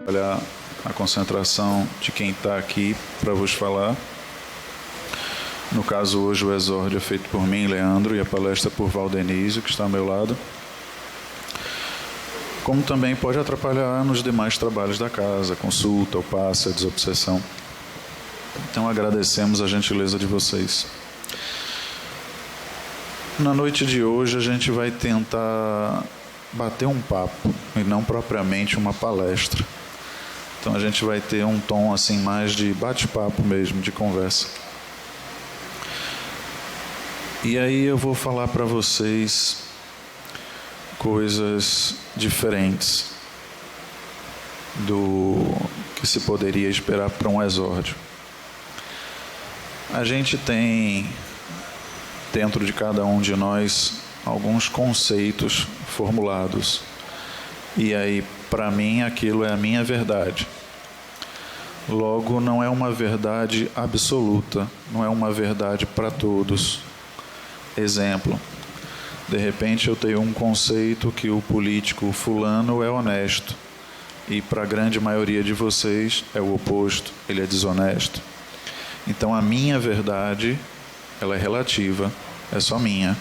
Olhar a concentração de quem está aqui para vos falar. No caso, hoje o exórdio é feito por mim, Leandro, e a palestra por Valdenísio, que está ao meu lado. Como também pode atrapalhar nos demais trabalhos da casa, a consulta, o passe, a desobsessão. Então agradecemos a gentileza de vocês. Na noite de hoje a gente vai tentar bater um papo, e não propriamente uma palestra. Então a gente vai ter um tom assim mais de bate-papo mesmo, de conversa. E aí eu vou falar para vocês coisas diferentes do que se poderia esperar para um exórdio. A gente tem dentro de cada um de nós alguns conceitos formulados. E aí, para mim, aquilo é a minha verdade. Logo, não é uma verdade absoluta, não é uma verdade para todos. Exemplo, de repente eu tenho um conceito que o político fulano é honesto, e para a grande maioria de vocês é o oposto, ele é desonesto. Então a minha verdade, ela é relativa, é só minha.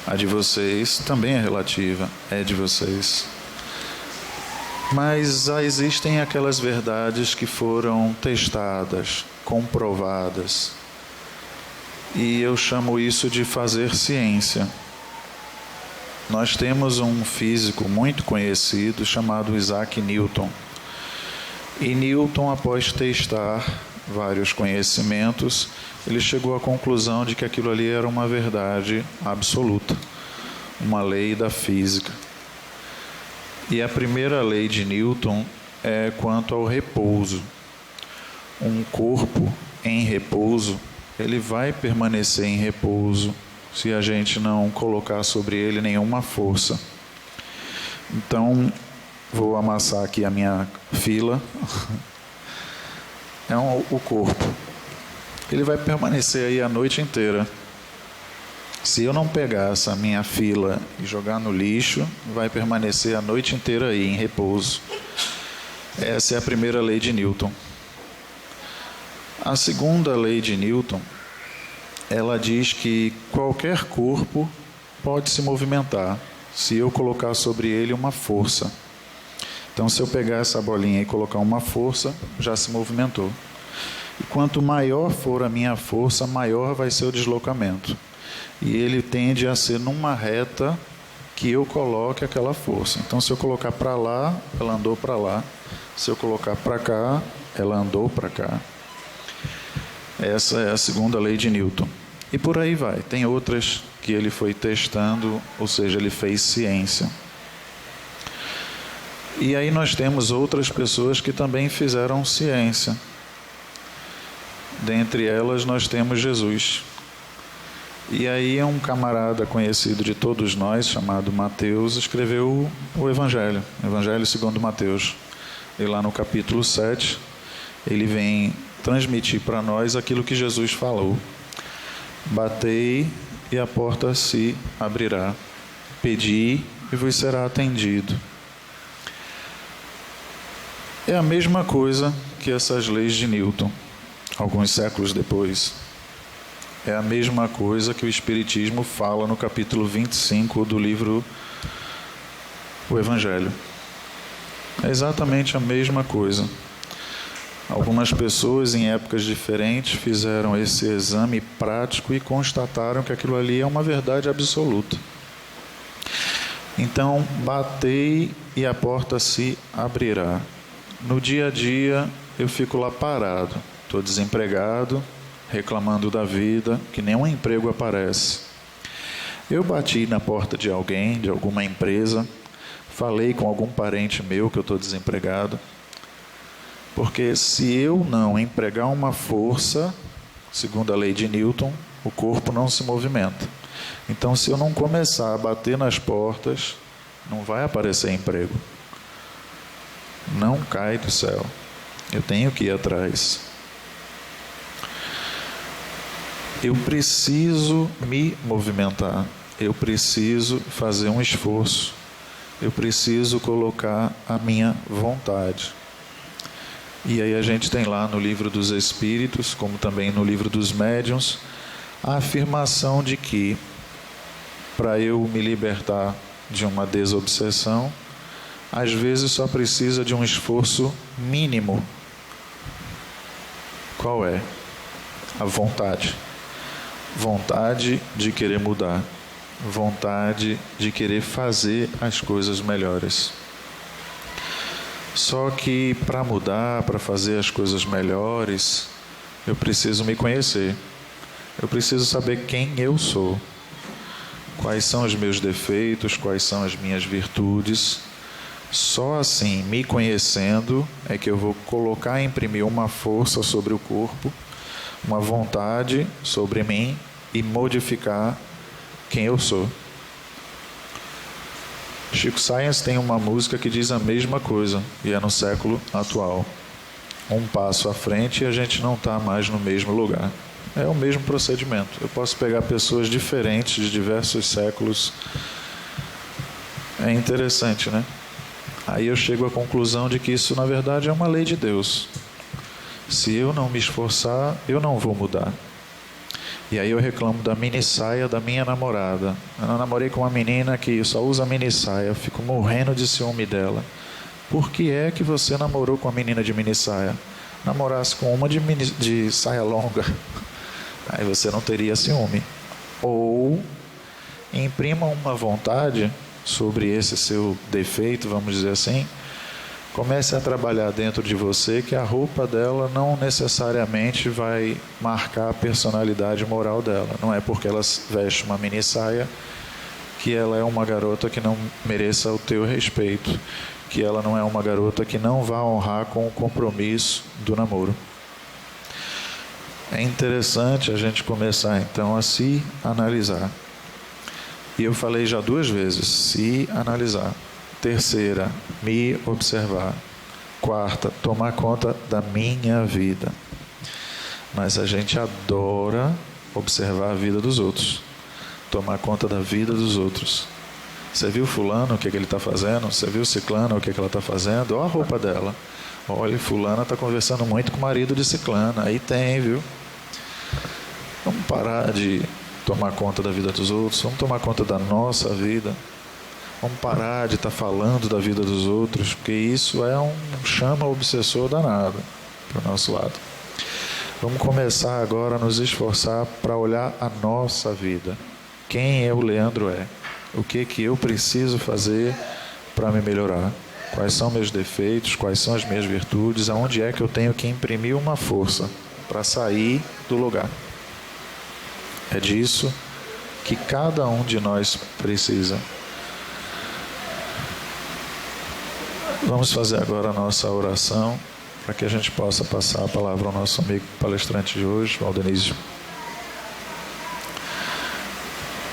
A de vocês também é relativa, é de vocês. Mas existem aquelas verdades que foram testadas, comprovadas. E eu chamo isso de fazer ciência. Nós temos um físico muito conhecido chamado Isaac Newton. E Newton, após testar vários conhecimentos, ele chegou à conclusão de que aquilo ali era uma verdade absoluta, uma lei da física. E a primeira lei de Newton é quanto ao repouso. Um corpo em repouso, ele vai permanecer em repouso se a gente não colocar sobre ele nenhuma força. Então, vou amassar aqui a minha fila. É o corpo. Ele vai permanecer aí a noite inteira. Se eu não pegar essa minha fila e jogar no lixo, vai permanecer a noite inteira aí, em repouso. Essa é a primeira lei de Newton. A segunda lei de Newton, ela diz que qualquer corpo pode se movimentar, se eu colocar sobre ele uma força. Então, se eu pegar essa bolinha e colocar uma força, já se movimentou. E quanto maior for a minha força, maior vai ser o deslocamento. E ele tende a ser numa reta que eu coloque aquela força. Então, se eu colocar para lá, ela andou para lá. Se eu colocar para cá, ela andou para cá. Essa é a segunda lei de Newton. E por aí vai. Tem outras que ele foi testando, ou seja, ele fez ciência. E aí nós temos outras pessoas que também fizeram ciência. Dentre elas nós temos Jesus. E aí um camarada conhecido de todos nós, chamado Mateus, escreveu o Evangelho segundo Mateus. E lá no capítulo 7, ele vem transmitir para nós aquilo que Jesus falou. Batei e a porta se abrirá. Pedi e vos será atendido. É a mesma coisa que essas leis de Newton, alguns séculos depois. É a mesma coisa que o Espiritismo fala no capítulo 25 do livro O Evangelho. É exatamente a mesma coisa. Algumas pessoas em épocas diferentes fizeram esse exame prático e constataram que aquilo ali é uma verdade absoluta. Então, batei e a porta se abrirá. No dia a dia, eu fico lá parado. Estou desempregado, reclamando da vida, que nenhum emprego aparece. Eu bati na porta de alguém, de alguma empresa, falei com algum parente meu que eu estou desempregado, porque se eu não empregar uma força, segundo a lei de Newton, o corpo não se movimenta. Então, se eu não começar a bater nas portas, não vai aparecer emprego. Não cai do céu. Eu tenho que ir atrás. Eu preciso me movimentar. Eu preciso fazer um esforço. eu preciso colocar a minha vontade. E aí a gente tem lá no livro dos Espíritos, como também no livro dos Médiuns, a afirmação de que para eu me libertar de uma desobsessão, às vezes só precisa de um esforço mínimo. Qual é? A vontade. Vontade de querer mudar. Vontade de querer fazer as coisas melhores. Só que para mudar, para fazer as coisas melhores, eu preciso me conhecer. Eu preciso saber quem eu sou. Quais são os meus defeitos, quais são as minhas virtudes. Só assim, me conhecendo, é que eu vou colocar e imprimir uma força sobre o corpo, uma vontade sobre mim e modificar quem eu sou. Chico Science tem uma música que diz a mesma coisa, e é no século atual. Um passo à frente e a gente não está mais no mesmo lugar. É o mesmo procedimento. Eu posso pegar pessoas diferentes de diversos séculos. É interessante, né? Aí eu chego à conclusão de que isso, na verdade, é uma lei de Deus. Se eu não me esforçar, eu não vou mudar. E aí eu reclamo da mini saia da minha namorada. Eu namorei com uma menina que só usa mini saia. Eu fico morrendo de ciúme dela. Por que é que você namorou com a menina de mini saia? Namorasse com uma de saia longa, aí você não teria ciúme. Ou imprima uma vontade sobre esse seu defeito, vamos dizer assim. Comece a trabalhar dentro de você que a roupa dela não necessariamente vai marcar a personalidade moral dela. Não é porque ela veste uma mini saia que ela é uma garota que não mereça o teu respeito, que ela não é uma garota que não vá honrar com o compromisso do namoro. É interessante a gente começar então a se analisar. E eu falei já 2 vezes, se analisar. Terceira, me observar. Quarta, tomar conta da minha vida. Mas a gente adora observar a vida dos outros. Tomar conta da vida dos outros. Você viu fulano, o que ele está fazendo? Você viu ciclano, o que ela está fazendo? Olha a roupa dela. Olha, fulana está conversando muito com o marido de ciclana. Aí tem, viu? Vamos parar de tomar conta da vida dos outros. Vamos tomar conta da nossa vida. Vamos parar de estar falando da vida dos outros, porque isso é um chama obsessor danado para o nosso lado. Vamos começar agora a nos esforçar para olhar a nossa vida. Quem o Leandro é? O que eu preciso fazer para me melhorar? Quais são meus defeitos? Quais são as minhas virtudes? Aonde é que eu tenho que imprimir uma força para sair do lugar? É disso que cada um de nós precisa. Vamos fazer agora a nossa oração para que a gente possa passar a palavra ao nosso amigo palestrante de hoje, Valdenísio.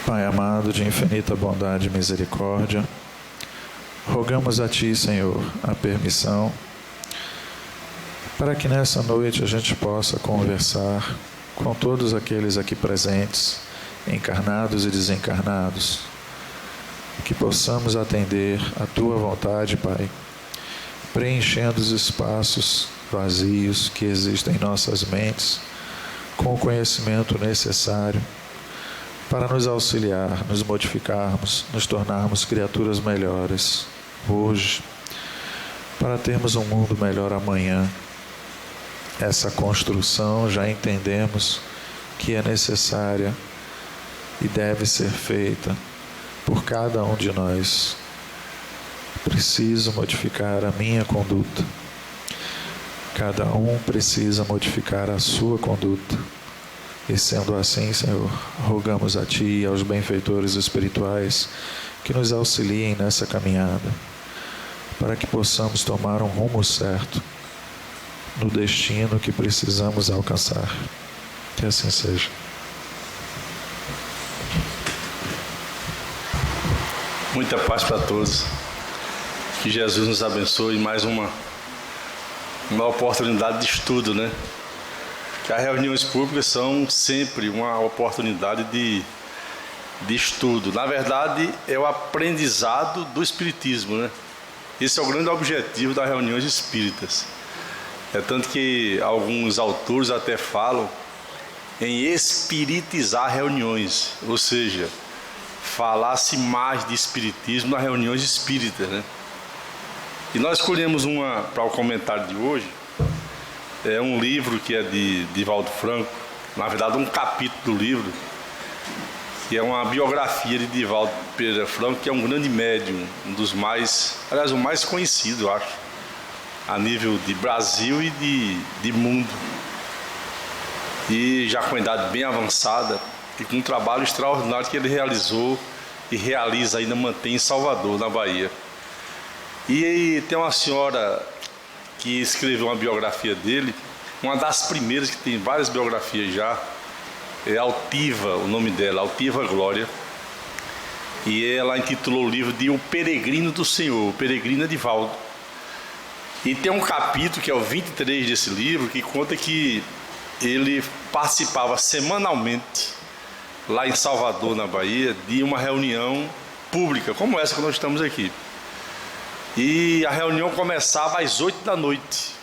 Pai amado, de infinita bondade e misericórdia, rogamos a Ti, Senhor, a permissão para que nessa noite a gente possa conversar com todos aqueles aqui presentes, encarnados e desencarnados, que possamos atender a Tua vontade, Pai, preenchendo os espaços vazios que existem em nossas mentes com o conhecimento necessário para nos auxiliar, nos modificarmos, nos tornarmos criaturas melhores hoje, para termos um mundo melhor amanhã. Essa construção já entendemos que é necessária e deve ser feita por cada um de nós. Preciso modificar a minha conduta. Cada um precisa modificar a sua conduta. E sendo assim, Senhor, rogamos a Ti e aos benfeitores espirituais que nos auxiliem nessa caminhada, para que possamos tomar um rumo certo no destino que precisamos alcançar. Que assim seja. Muita paz para todos. Que Jesus nos abençoe. Mais uma oportunidade de estudo, né? Que as reuniões públicas são sempre uma oportunidade de de estudo. Na verdade, é o aprendizado do espiritismo, né? Esse é o grande objetivo das reuniões espíritas. É tanto que alguns autores até falam em espiritizar reuniões, ou seja, falar-se mais de espiritismo nas reuniões espíritas, né? E nós escolhemos uma para o comentário de hoje. É um livro que é de Divaldo Franco, na verdade um capítulo do livro, que é uma biografia de Divaldo Pereira Franco, que é um grande médium, um dos mais, aliás, o mais conhecido, eu acho, a nível de Brasil e de mundo. E já com idade bem avançada e com um trabalho extraordinário que ele realizou e realiza, ainda mantém em Salvador, na Bahia. E tem uma senhora que escreveu uma biografia dele, uma das primeiras, que tem várias biografias já, é Altiva, o nome dela, Altiva Glória, e ela intitulou o livro de O Peregrino do Senhor, o Peregrino é Divaldo. E tem um capítulo, que é o 23 desse livro, que conta que ele participava semanalmente, lá em Salvador, na Bahia, de uma reunião pública, como essa que nós estamos aqui. E a reunião começava às 8 da noite,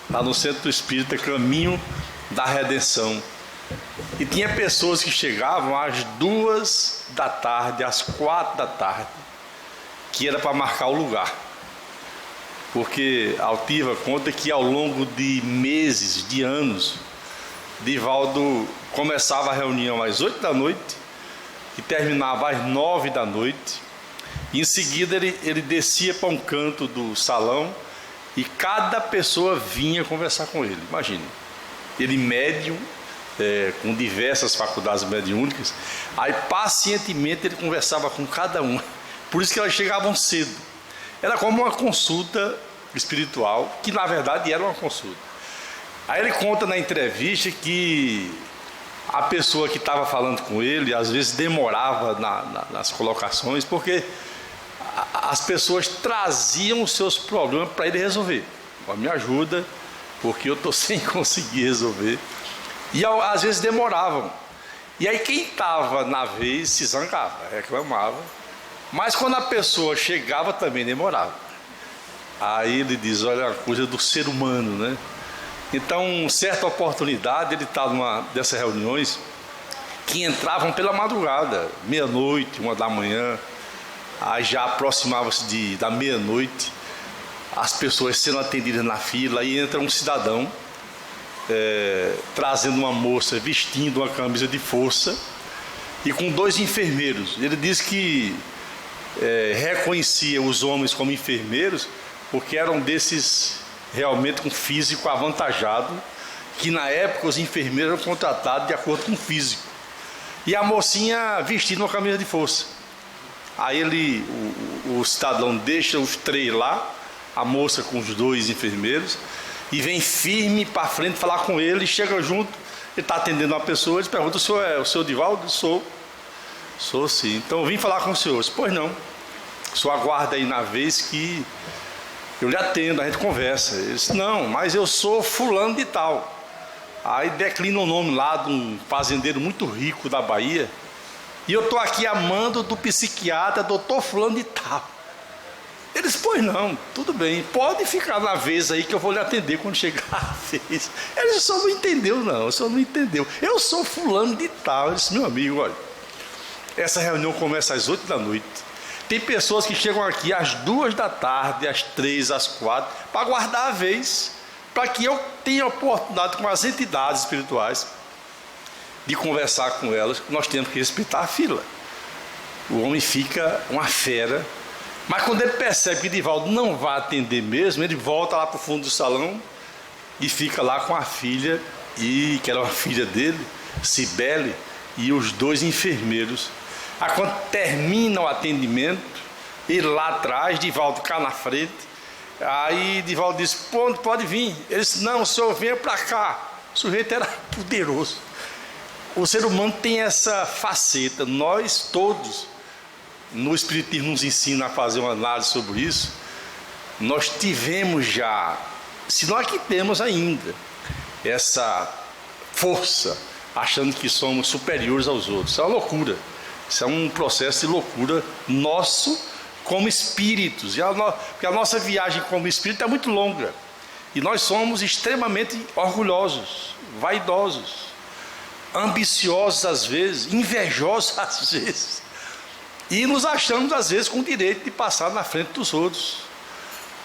lá no Centro Espírita Caminho da Redenção. E tinha pessoas que chegavam às 2 da tarde, às 4 da tarde, que era para marcar o lugar. Porque a Altiva conta que ao longo de meses, de anos, Divaldo começava a reunião às 8 da noite e terminava às 9 da noite. E em seguida ele descia para um canto do salão e cada pessoa vinha conversar com ele. Imagine, ele médium, com diversas faculdades mediúnicas, aí pacientemente ele conversava com cada um. Por isso que elas chegavam cedo. Era como uma consulta espiritual, que na verdade era uma consulta. Aí ele conta na entrevista que a pessoa que estava falando com ele às vezes demorava nas colocações, porque as pessoas traziam os seus problemas para ele resolver. Me ajuda, porque eu estou sem conseguir resolver. E às vezes demoravam. E aí quem estava na vez se zangava, reclamava. Mas quando a pessoa chegava também demorava. Aí ele diz, olha, a coisa do ser humano, né? Então, certa oportunidade, ele estava numa dessas reuniões que entravam pela madrugada, meia-noite, 1 da manhã. Aí já aproximava-se da meia-noite, as pessoas sendo atendidas na fila, aí entra um cidadão trazendo uma moça vestindo uma camisa de força e com 2 enfermeiros. Ele diz que reconhecia os homens como enfermeiros porque eram desses realmente com físico avantajado, que na época os enfermeiros eram contratados de acordo com o físico. E a mocinha vestindo uma camisa de força. Aí o cidadão deixa os 3 lá, a moça com os 2 enfermeiros, e vem firme para frente falar com ele, chega junto, ele está atendendo uma pessoa, ele pergunta, o senhor é o senhor Divaldo? Sou sim. Então eu vim falar com o senhor. Disse, pois não, o senhor aguarda aí na vez que eu lhe atendo, a gente conversa. Ele disse, não, mas eu sou fulano de tal. Aí declina o nome lá de um fazendeiro muito rico da Bahia, e eu estou aqui a mando do psiquiatra doutor fulano de tal. Ele disse, pois não, tudo bem, pode ficar na vez aí que eu vou lhe atender quando chegar a vez. Ele disse, o senhor não entendeu não, o senhor não entendeu. Eu sou fulano de tal. Ele disse, meu amigo, olha, essa reunião começa às 8 da noite. Tem pessoas que chegam aqui às 2 da tarde, às 3, às 4, para aguardar a vez, para que eu tenha oportunidade com as entidades espirituais de conversar com elas. Nós temos que respeitar a fila. O homem fica uma fera, mas quando ele percebe que Divaldo não vai atender mesmo, ele volta lá para o fundo do salão e fica lá com a filha, que era uma filha dele, Cibele, e os 2 enfermeiros. Aí quando termina o atendimento, ele lá atrás, Divaldo cá na frente, aí Divaldo disse, pode vir. Ele disse, não, o senhor venha para cá. O sujeito era poderoso. O ser humano tem essa faceta, nós todos, no Espiritismo nos ensina a fazer uma análise sobre isso, nós tivemos já, se nós que temos ainda, essa força, achando que somos superiores aos outros. Isso é uma loucura. Isso é um processo de loucura nosso como espíritos. Porque a nossa viagem como espírito é muito longa. E nós somos extremamente orgulhosos, vaidosos, ambiciosos às vezes, invejosos às vezes. E nos achamos às vezes com o direito de passar na frente dos outros.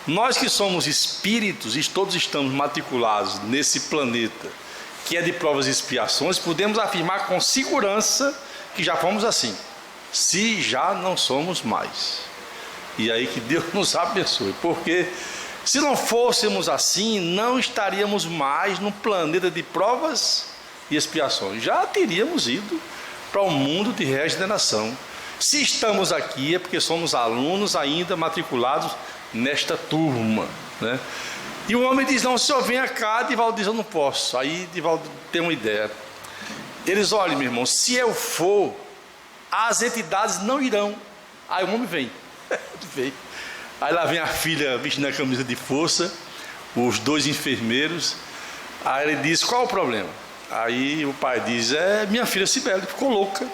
Nós que somos espíritos e todos estamos matriculados nesse planeta que é de provas e expiações, podemos afirmar com segurança que já fomos assim, se já não somos mais. E aí que Deus nos abençoe, porque se não fôssemos assim, não estaríamos mais no planeta de provas e expiações. Já teríamos ido para o mundo de regeneração. Se estamos aqui é porque somos alunos ainda matriculados nesta turma, né? E o homem diz, não, senhor, venha cá. Divaldo diz, eu não posso. Aí Divaldo tem uma ideia. Eles, olhem, meu irmão, se eu for, as entidades não irão. Aí o homem vem. Vem. Aí lá vem a filha vestindo a camisa de força, os dois enfermeiros. Aí ele diz, qual o problema? Aí o pai diz, minha filha Cibele ficou louca.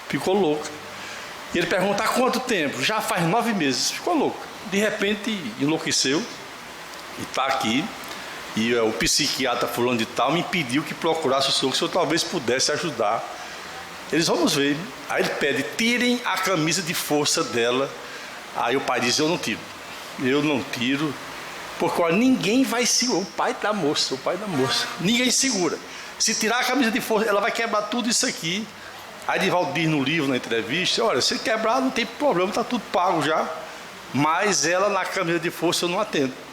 Ficou louca. E ele pergunta, há quanto tempo? Já faz 9 meses. Ficou louca. De repente enlouqueceu. E está aqui, e o psiquiatra fulano de tal me pediu que procurasse o senhor, que o senhor talvez pudesse ajudar. Eles, vamos ver. Aí ele pede, tirem a camisa de força dela. Aí o pai diz, eu não tiro, porque olha, ninguém vai segurar, o pai da moça, ninguém segura. Se tirar a camisa de força, ela vai quebrar tudo isso aqui. Aí Divaldo diz no livro, na entrevista, olha, se quebrar não tem problema, está tudo pago já, mas ela na camisa de força eu não atendo.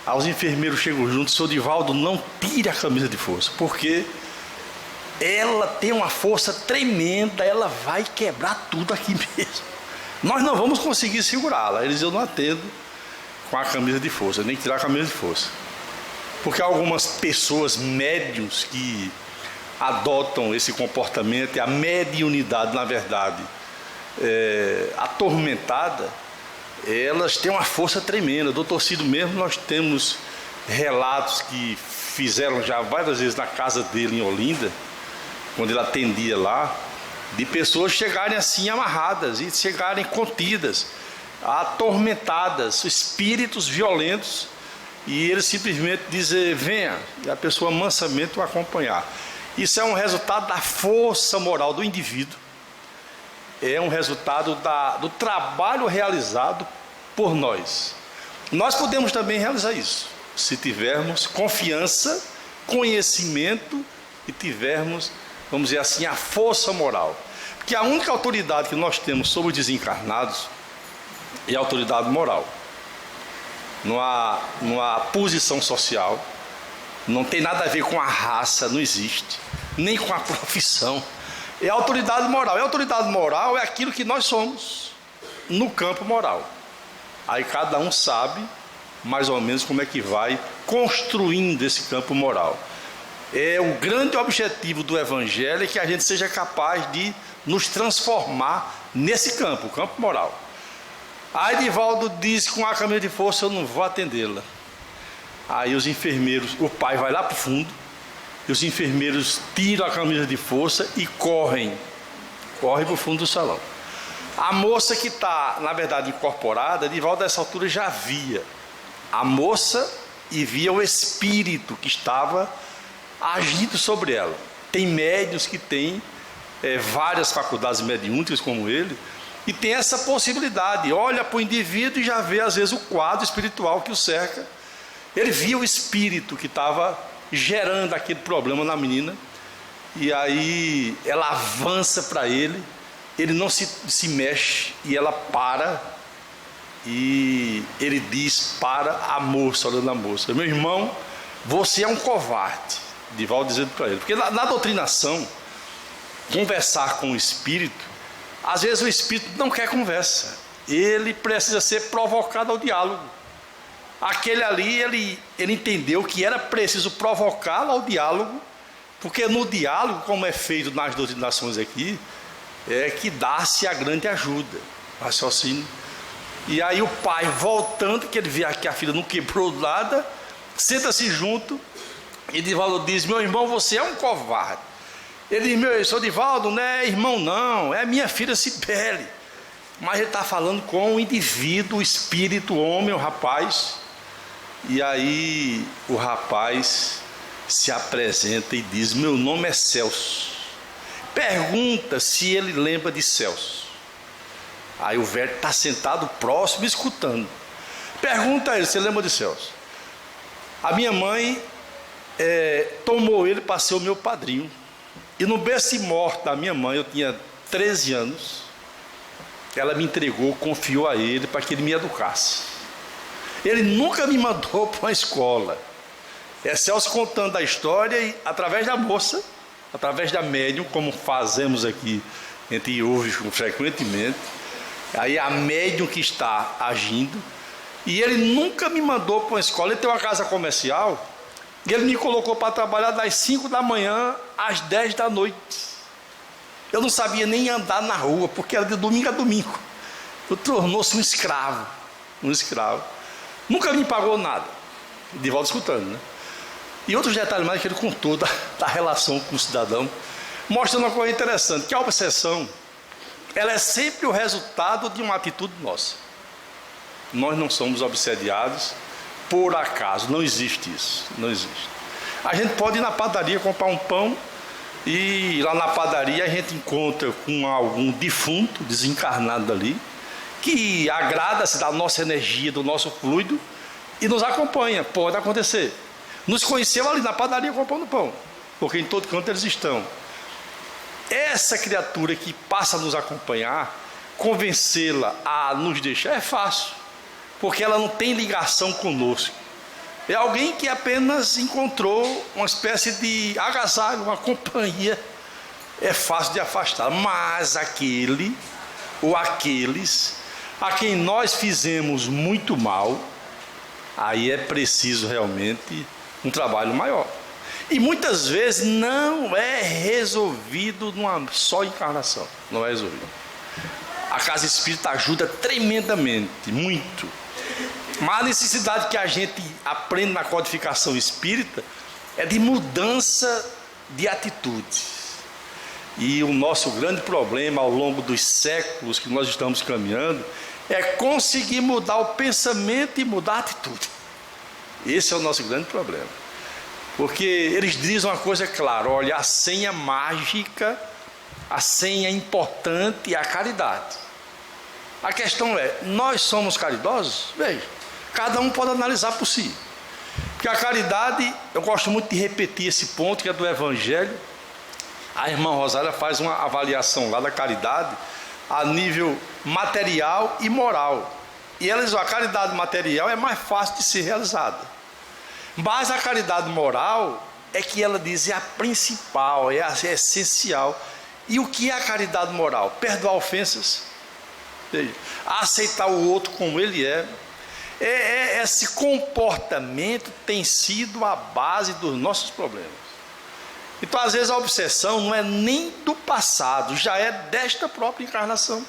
Aí os enfermeiros chegam juntos, senhor Divaldo, não tire a camisa de força, porque ela tem uma força tremenda, ela vai quebrar tudo aqui mesmo. Nós não vamos conseguir segurá-la. Eles, eu não atendo com a camisa de força, nem tirar a camisa de força. Porque algumas pessoas médiuns que adotam esse comportamento, e a mediunidade, na verdade, atormentada, elas têm uma força tremenda. Doutor Cido mesmo, nós temos relatos que fizeram já várias vezes na casa dele em Olinda, quando ele atendia lá, de pessoas chegarem assim amarradas e chegarem contidas, atormentadas, espíritos violentos, e ele simplesmente dizer, venha, e a pessoa mansamente o acompanhar. Isso é um resultado da força moral do indivíduo, é um resultado do trabalho realizado por nós. Nós podemos também realizar isso, se tivermos confiança, conhecimento e tivermos, vamos dizer assim, a força moral. Porque a única autoridade que nós temos sobre os desencarnados é a autoridade moral. Não há posição social, não tem nada a ver com a raça, não existe, nem com a profissão. É a autoridade moral. E a autoridade moral é aquilo que nós somos no campo moral. Aí cada um sabe mais ou menos como é que vai construindo esse campo moral. O grande objetivo do Evangelho é que a gente seja capaz de nos transformar nesse campo, o campo moral. Aí Divaldo diz, com a camisa de força eu não vou atendê-la. Aí os enfermeiros, o pai vai lá para o fundo, e os enfermeiros tiram a camisa de força e correm para o fundo do salão. A moça que está, na verdade, incorporada, Divaldo nessa altura já via a moça e via o espírito que estava agindo sobre ela. Tem médiuns que têm várias faculdades mediúnicas como ele, e tem essa possibilidade, olha para o indivíduo e já vê às vezes o quadro espiritual que o cerca. Ele via o espírito que estava gerando aquele problema na menina, e aí ela avança para ele, ele não se mexe, e ela para, e ele diz para a moça, olhando a moça, meu irmão, você é um covarde. Divaldo dizendo para ele, porque na doutrinação, conversar com o espírito, às vezes o espírito não quer conversa, ele precisa ser provocado ao diálogo. Aquele ali, ele entendeu que era preciso provocá-lo ao diálogo, porque no diálogo, como é feito nas doutrinações aqui, é que dá-se a grande ajuda, raciocínio. E aí o pai, voltando, que ele vê que a filha não quebrou nada, senta-se junto, e Divaldo diz, meu irmão, você é um covarde. Ele diz, meu, sou Divaldo, não é irmão não, é minha filha Cibele. Mas ele está falando com o indivíduo, o espírito, o homem, o rapaz. E aí o rapaz se apresenta e diz, meu nome é Celso. Pergunta se ele lembra de Celso. Aí o velho está sentado próximo, escutando. Pergunta a ele se ele lembra de Celso. A minha mãe tomou ele para ser o meu padrinho. E no berço de morte da minha mãe, eu tinha 13 anos, ela me entregou, confiou a ele para que ele me educasse. Ele nunca me mandou para uma escola. É Celso contando a história e através da moça, através da médium, como fazemos aqui, a gente ouve frequentemente, aí a médium que está agindo, e ele nunca me mandou para uma escola. Ele tem uma casa comercial, e ele me colocou para trabalhar das 5 da manhã às 10 da noite. Eu não sabia nem andar na rua, porque era de domingo a domingo. Eu tornou-se um escravo, um escravo. Nunca me pagou nada. De volta escutando, né? E outros detalhes mais que ele contou da relação com o cidadão, mostrando uma coisa interessante, que a obsessão, ela é sempre o resultado de uma atitude nossa. Nós não somos obsediados por acaso, não existe isso, não existe. A gente pode ir na padaria comprar um pão, e lá na padaria a gente encontra com algum defunto, desencarnado ali, que agrada-se da nossa energia, do nosso fluido, e nos acompanha. Pode acontecer. Nos conheceu ali na padaria comprando pão, porque em todo canto eles estão. Essa criatura que passa a nos acompanhar, convencê-la a nos deixar é fácil, porque ela não tem ligação conosco. É alguém que apenas encontrou uma espécie de agasalho, uma companhia. É fácil de afastar. Mas aquele ou aqueles a quem nós fizemos muito mal, aí é preciso realmente um trabalho maior. E muitas vezes não é resolvido numa só encarnação. Não é resolvido. A casa espírita ajuda tremendamente, muito. Mas a necessidade que a gente aprende na codificação espírita é de mudança de atitude. E o nosso grande problema ao longo dos séculos que nós estamos caminhando é conseguir mudar o pensamento e mudar a atitude. Esse é o nosso grande problema. Porque eles dizem uma coisa clara, olha, a senha mágica, a senha importante é a caridade. A questão é, nós somos caridosos? Veja, cada um pode analisar por si. Porque a caridade, eu gosto muito de repetir esse ponto que é do Evangelho. A irmã Rosália faz uma avaliação lá da caridade a nível material e moral. E ela diz, a caridade material é mais fácil de ser realizada. Mas a caridade moral é que ela diz é a principal, é a essencial. E o que é a caridade moral? Perdoar ofensas, aceitar o outro como ele é. Esse comportamento tem sido a base dos nossos problemas. Então, às vezes, a obsessão não é nem do passado, já é desta própria encarnação.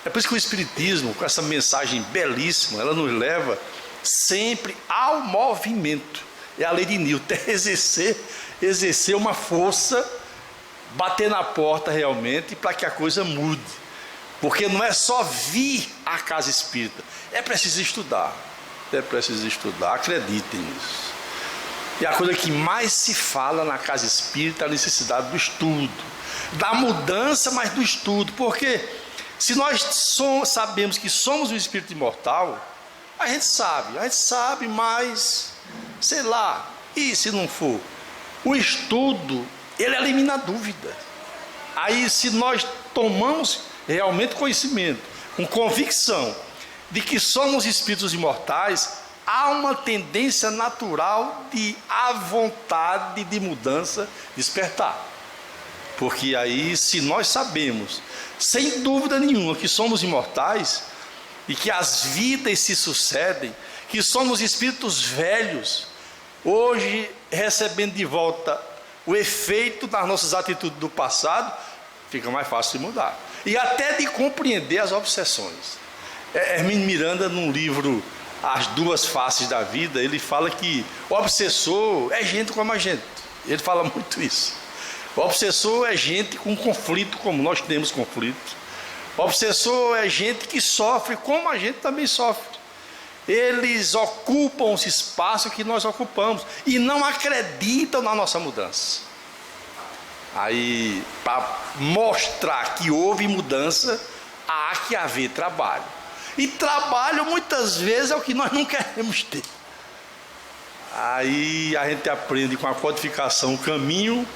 É por isso que o Espiritismo, com essa mensagem belíssima, ela nos leva sempre ao movimento. É a lei de Newton, é exercer uma força, bater na porta realmente para que a coisa mude. Porque não é só vir à casa espírita, é preciso estudar. É preciso estudar, acreditem nisso. E a coisa que mais se fala na casa espírita é a necessidade do estudo, da mudança, mas do estudo. Porque se nós sabemos que somos um espírito imortal, a gente sabe, mas sei lá, e se não for? O estudo, ele elimina a dúvida. Aí, se nós tomamos realmente conhecimento, com convicção de que somos espíritos imortais, há uma tendência natural de a vontade de mudança despertar. Porque aí, se nós sabemos, sem dúvida nenhuma, que somos imortais e que as vidas se sucedem, que somos espíritos velhos, hoje recebendo de volta o efeito das nossas atitudes do passado, fica mais fácil de mudar. E até de compreender as obsessões. Hermínio Miranda, num livro As Duas Faces da Vida, ele fala que o obsessor é gente como a gente. Ele fala muito isso. O obsessor é gente com conflito, como nós temos conflitos. O obsessor é gente que sofre, como a gente também sofre. Eles ocupam esse espaço que nós ocupamos e não acreditam na nossa mudança. Aí, para mostrar que houve mudança, há que haver trabalho. E trabalho, muitas vezes, é o que nós não queremos ter. Aí a gente aprende com a codificação, o caminho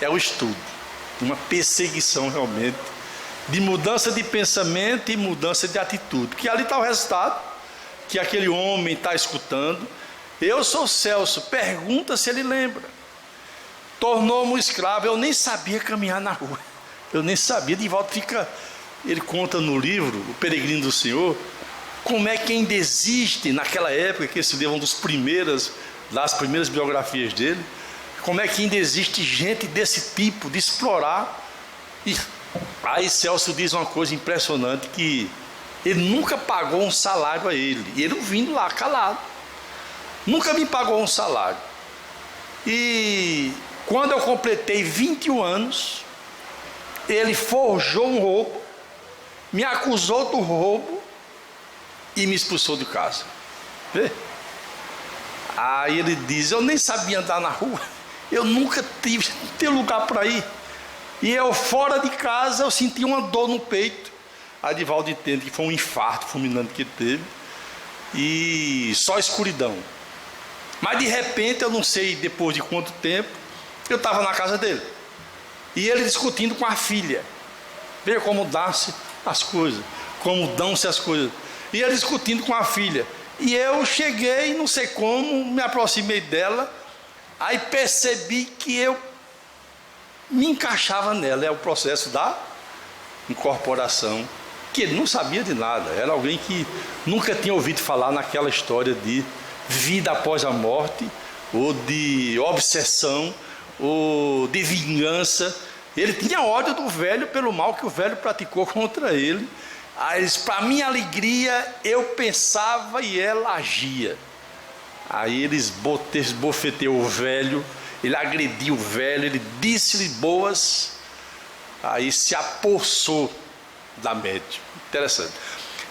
é o estudo. Uma perseguição realmente, de mudança de pensamento e mudança de atitude. Porque ali está o resultado, que aquele homem está escutando. Eu sou Celso, pergunta se ele lembra. Tornou-me um escravo, eu nem sabia caminhar na rua. Eu nem sabia, Divaldo fica... Ele conta no livro, O Peregrino do Senhor, como é que ainda existe, naquela época, que esse livro é uma das primeiras biografias dele, como é que ainda existe gente desse tipo, de explorar. E aí Celso diz uma coisa impressionante, que ele nunca pagou um salário a ele, e ele vindo lá calado, nunca me pagou um salário. E quando eu completei 21 anos, ele forjou um roubo, me acusou do roubo e me expulsou de casa. Vê? Aí ele diz, eu nem sabia andar na rua, eu nunca tive lugar para ir, e eu fora de casa eu senti uma dor no peito. Aí Divaldo entende que foi um infarto fulminante que ele teve, e só escuridão. Mas de repente, eu não sei depois de quanto tempo, eu estava na casa dele, e ele discutindo com a filha. Veja como dá-se as coisas, como dão-se as coisas. E ele discutindo com a filha, e eu cheguei, não sei como, me aproximei dela, aí percebi que eu me encaixava nela. É o processo da incorporação, que ele não sabia de nada, era alguém que nunca tinha ouvido falar naquela história de vida após a morte, ou de obsessão, ou de vingança. Ele tinha ódio do velho pelo mal que o velho praticou contra ele. Aí, para minha alegria, eu pensava e ela agia. Aí eles bofeteou o velho, ele agrediu o velho, ele disse-lhe boas, aí se apossou da médium. Interessante.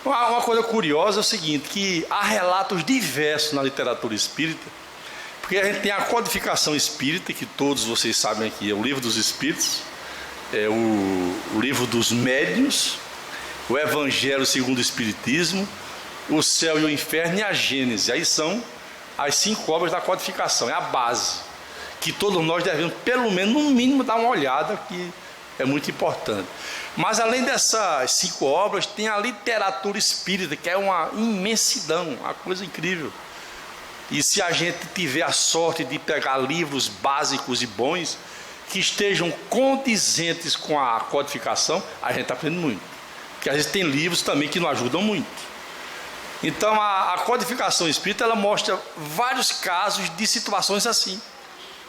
Uma coisa curiosa é o seguinte, que há relatos diversos na literatura espírita, porque a gente tem a codificação espírita, que todos vocês sabem aqui, é o Livro dos Espíritos, é o Livro dos Médiuns, o Evangelho segundo o Espiritismo, o Céu e o Inferno e a Gênese. Aí são as 5 obras da codificação, é a base, que todos nós devemos, pelo menos, no mínimo, dar uma olhada, que é muito importante. Mas além dessas 5 obras, tem a literatura espírita, que é uma imensidão, uma coisa incrível. E se a gente tiver a sorte de pegar livros básicos e bons, que estejam condizentes com a codificação, a gente aprende muito. Porque às vezes tem livros também que não ajudam muito. Então a codificação espírita, ela mostra vários casos de situações assim,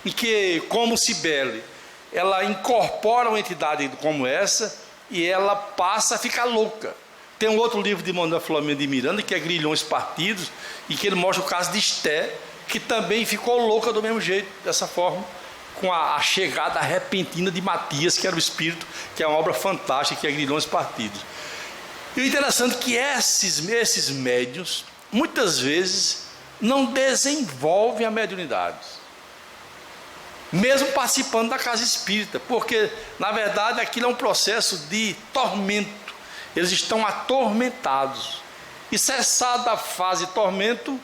em que, como Cibele, ela incorpora uma entidade como essa e ela passa a ficar louca. Tem um outro livro de Manuel Filomeno de Miranda, que é Grilhões Partidos, e que ele mostra o caso de Esté, que também ficou louca do mesmo jeito, dessa forma, com a chegada repentina de Matias, que era o espírito, que é uma obra fantástica, que é Grilhões Partidos. E o interessante é que esses médiuns, muitas vezes, não desenvolvem a mediunidade, mesmo participando da casa espírita, porque, na verdade, aquilo é um processo de tormento. Eles estão atormentados, e cessada a fase de tormento,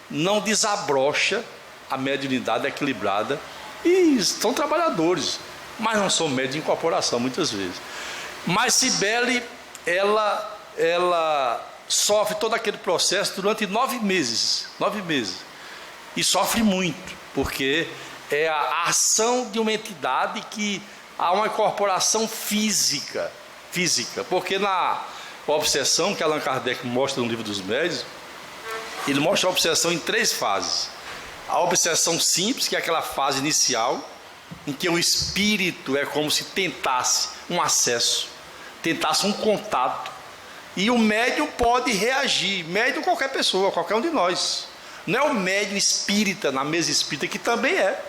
não desabrocha a mediunidade equilibrada, e são trabalhadores, mas não são médios de incorporação muitas vezes. Mas Cibele, ela sofre todo aquele processo durante 9 meses, e sofre muito, porque é a ação de uma entidade que há uma incorporação física, porque na obsessão que Allan Kardec mostra no Livro dos Médiuns, ele mostra a obsessão em 3 fases. A obsessão simples, que é aquela fase inicial, em que o espírito é como se tentasse um acesso, tentasse um contato, e o médium pode reagir. Médium qualquer pessoa, qualquer um de nós, não é o médium espírita na mesa espírita, que também é,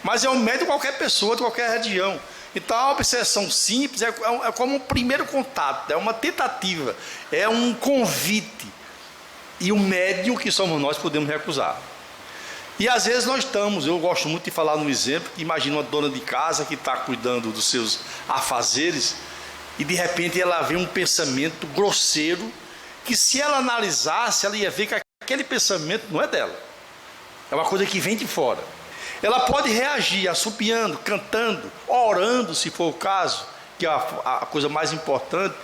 Mas é um médium de qualquer pessoa, de qualquer região. Então a obsessão simples é como um primeiro contato, é uma tentativa, é um convite. E o médium que somos nós podemos recusar. E às vezes nós estamos, eu gosto muito de falar num exemplo, que imagina uma dona de casa que está cuidando dos seus afazeres, e de repente ela vê um pensamento grosseiro, que se ela analisasse, ela ia ver que aquele pensamento não é dela. É uma coisa que vem de fora. Ela pode reagir assobiando, cantando, orando, se for o caso, que é a coisa mais importante,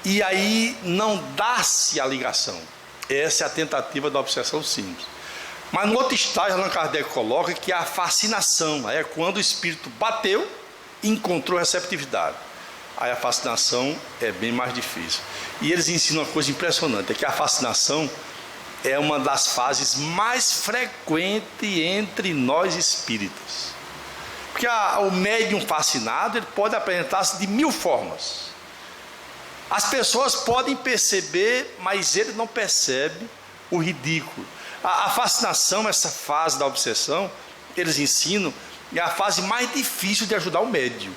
e aí não dá-se a ligação. Essa é a tentativa da obsessão simples. Mas no outro estágio, Allan Kardec coloca que é a fascinação. Aí é quando o espírito bateu e encontrou receptividade. Aí a fascinação é bem mais difícil. E eles ensinam uma coisa impressionante, é que a fascinação é uma das fases mais frequentes entre nós espíritas. Porque o médium fascinado, ele pode apresentar-se de 1000 formas. As pessoas podem perceber, mas ele não percebe o ridículo. A fascinação, essa fase da obsessão, eles ensinam, é a fase mais difícil de ajudar o médium.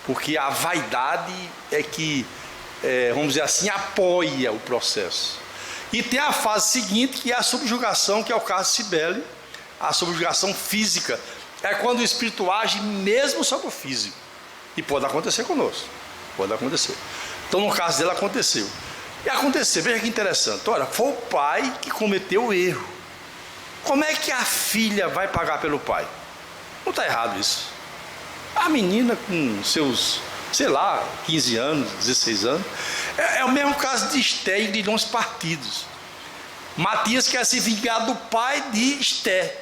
Porque a vaidade é que, vamos dizer assim, apoia o processo. E tem a fase seguinte, que é a subjugação, que é o caso de Cibele, a subjugação física. É quando o espírito age mesmo sobre o físico. E pode acontecer conosco. Pode acontecer. Então, no caso dele, aconteceu. E aconteceu, veja que interessante. Olha, foi o pai que cometeu o erro. Como é que a filha vai pagar pelo pai? Não está errado isso. A menina com seus, sei lá, 15 anos, 16 anos, é o mesmo caso de Esté e Grilhões Partidos. Matias quer se vingar do pai de Esté,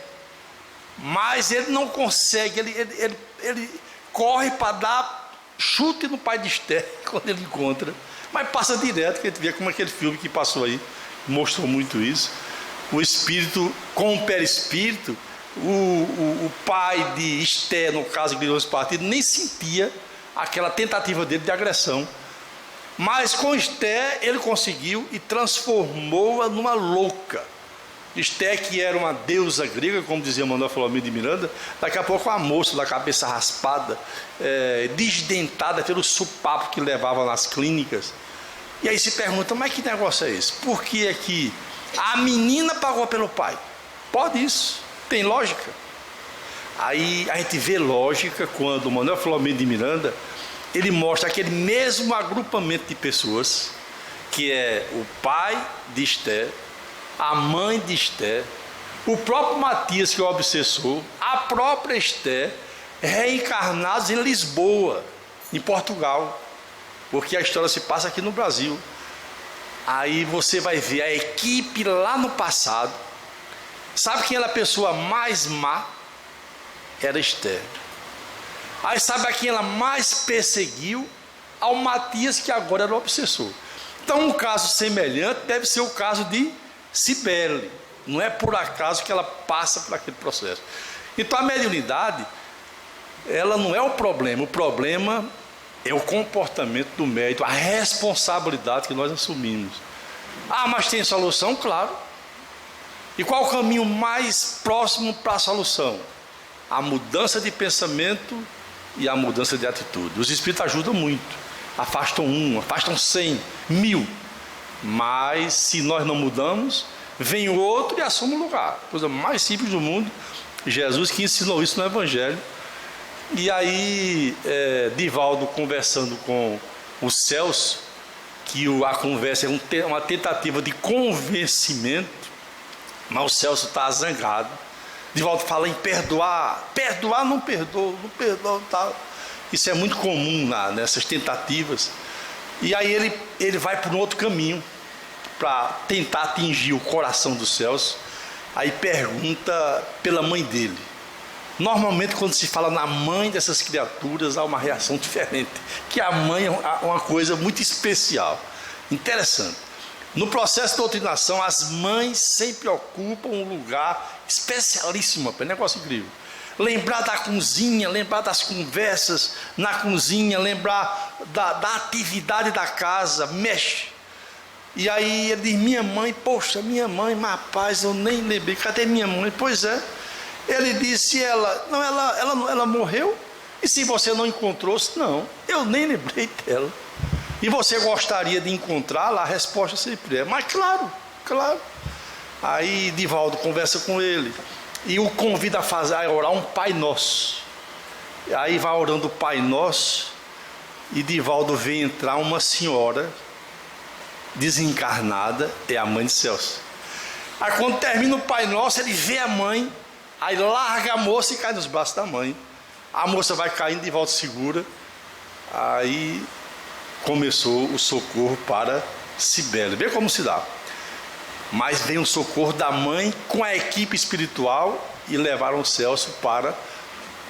mas ele não consegue, ele corre para dar chute no pai de Esté quando ele encontra, mas passa direto, que a gente vê como aquele filme que passou aí, mostrou muito isso. O espírito com o perispírito, o pai de Esté, no caso de Grilhões Partidos, nem sentia aquela tentativa dele de agressão. Mas com Esté ele conseguiu e transformou-a numa louca. Esté, que era uma deusa grega, como dizia Manuel Filomeno de Miranda, daqui a pouco uma moça da cabeça raspada, desdentada pelo supapo que levava nas clínicas. E aí se pergunta, mas que negócio é esse? Por que é que a menina pagou pelo pai? Pode isso, tem lógica. Aí a gente vê lógica quando Manuel Filomeno de Miranda, ele mostra aquele mesmo agrupamento de pessoas, que é o pai de Esté, a mãe de Esté, o próprio Matias, que é o obsessor, a própria Esté, reencarnados em Lisboa, em Portugal, porque a história se passa aqui no Brasil. Aí você vai ver a equipe lá no passado. Sabe quem era a pessoa mais má? Era Esté. Aí sabe a quem ela mais perseguiu? Ao Matias, que agora era o obsessor. Então um caso semelhante deve ser o caso de Cibele. Não é por acaso que ela passa por aquele processo. Então a mediunidade, ela não é o problema é o comportamento do médium, a responsabilidade que nós assumimos. Ah, mas tem solução? Claro. E qual o caminho mais próximo para a solução? A mudança de pensamento e a mudança de atitude. Os espíritos ajudam muito, afastam 1, afastam 100, 1000, mas se nós não mudamos, vem o outro e assume o lugar. Coisa mais simples do mundo. Jesus que ensinou isso no Evangelho. E aí Divaldo conversando com o Celso, que a conversa é uma tentativa de convencimento, mas o Celso está zangado. Divaldo fala em perdoar, não perdoa, tal. Isso é muito comum nessas tentativas. E aí ele vai por um outro caminho para tentar atingir o coração do Celso. Aí pergunta pela mãe dele. Normalmente quando se fala na mãe dessas criaturas há uma reação diferente, que a mãe é uma coisa muito especial, interessante. No processo de doutrinação, as mães sempre ocupam um lugar especialíssimo, é um negócio incrível. Lembrar da cozinha, lembrar das conversas na cozinha, lembrar da atividade da casa, mexe. E aí ele diz, minha mãe, poxa, minha mãe, mas rapaz, eu nem lembrei, cadê minha mãe? Pois é, Ele disse, ela morreu? E se você não encontrou? Não, eu nem lembrei dela. E você gostaria de encontrá-la? A resposta sempre é, mas claro. Aí Divaldo conversa com ele e o convida a orar um Pai Nosso. Aí vai orando o Pai Nosso e Divaldo vê entrar uma senhora desencarnada, é a mãe de Celso. Aí quando termina o Pai Nosso, ele vê a mãe, aí larga a moça e cai nos braços da mãe. A moça vai caindo, Divaldo segura. Aí começou o socorro para Cibele. Vê como se dá. Mas vem o socorro da mãe com a equipe espiritual e levaram o Celso para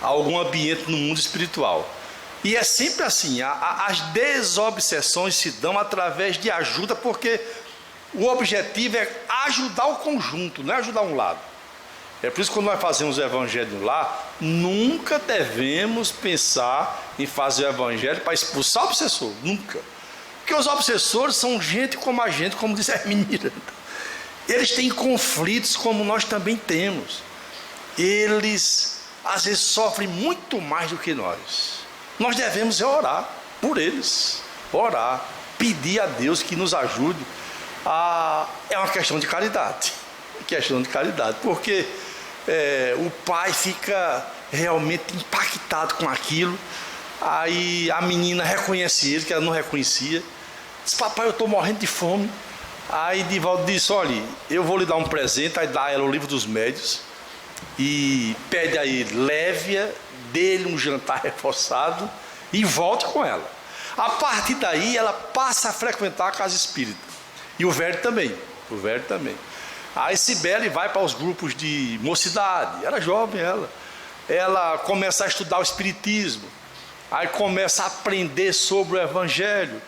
algum ambiente no mundo espiritual. E é sempre assim, as desobsessões se dão através de ajuda, porque o objetivo é ajudar o conjunto, não é ajudar um lado. É por isso que quando nós fazemos o evangelho lá, nunca devemos pensar em fazer o evangelho para expulsar o obsessor, nunca. Porque os obsessores são gente como a gente, como diz Hermínio Miranda. Eles têm conflitos como nós também temos. Eles às vezes sofrem muito mais do que nós. Nós devemos orar por eles, orar, pedir a Deus que nos ajude. É uma questão de caridade, porque o pai fica realmente impactado com aquilo. Aí a menina reconhece ele, que ela não reconhecia, diz, papai, eu estou morrendo de fome. Aí Divaldo disse, olha, eu vou lhe dar um presente. Aí dá a ela o livro dos médios e pede a ele, leve-a, dê-lhe um jantar reforçado e volte com ela. A partir daí ela passa a frequentar a casa espírita, e o velho também. Aí Cibele vai para os grupos de mocidade, era jovem ela começa a estudar o espiritismo, aí começa a aprender sobre o evangelho,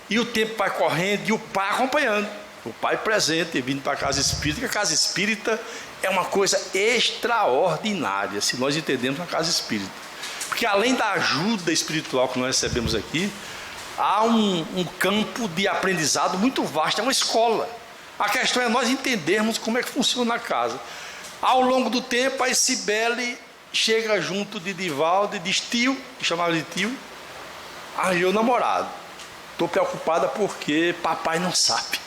e o tempo vai correndo e o pai acompanhando. O pai presente, vindo para a casa espírita, que a casa espírita é uma coisa extraordinária, se nós entendemos a casa espírita. Porque além da ajuda espiritual que nós recebemos aqui, há um campo de aprendizado muito vasto, é uma escola. A questão é nós entendermos como é que funciona a casa. Ao longo do tempo, a Cibele chega junto de Divaldo e diz, tio, que chamava de tio, arranjou namorado. Estou preocupada porque papai não sabe.